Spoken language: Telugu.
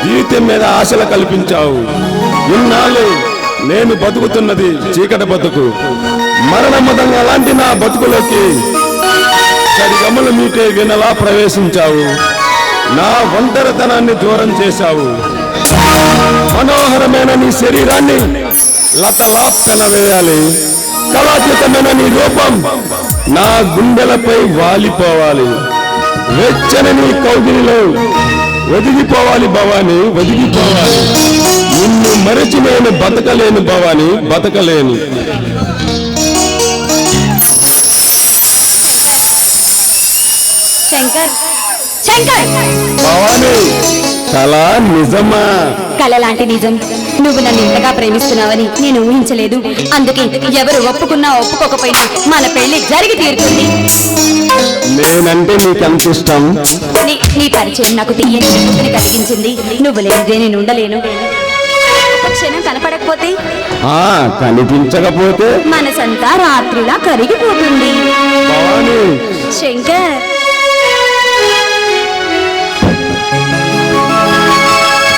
జీవితం మీద ఆశలు కల్పించావు. ఇన్నాళ్ళు నేను బతుకుతున్నది చీకటి బతుకు. మరణమదం అలాంటి నా బతుకులోకి సరిగమలు మీటే వినలా ప్రవేశించావు. నా ఒంటరితనాన్ని దూరం చేశావు. మనోహరమైన నీ శరీరాన్ని లతలా పెనవేయాలి. కళాతీతమైన నీ రూపం నా గుండెలపై వాలిపోవాలి. వెచ్చని నీ కౌగిలిలో ఒదిగిపోవాలి భవాని, ఒదిగిపోవాలి. నిన్ను మరచి నేను బతకలేను భవాని, బతకలేను. శంకర్, శంకర్! భవాని, కళ నిజమా? కళ లాంటి నిజం. నువ్వు నన్ను ఇంతగా ప్రేమిస్తున్నావని నేను ఊహించలేదు. అందుకే ఎవరు ఒప్పుకున్నా ఒప్పుకోకపోయినా మన పెళ్లి జరిగి తీరుతుంది. నేనంటే నీకెంత ఇష్టం? నీ పరిచయం నాకు తీయని అనుభూతిని కలిగించింది. నువ్వు లేనిదే నేను ఉండలేను. ఒక క్షణం కనపడకపోతే, కనిపించకపోతే మనసంతా రాత్రిలా కరిగిపోతుంది. భవాని, శంకర్!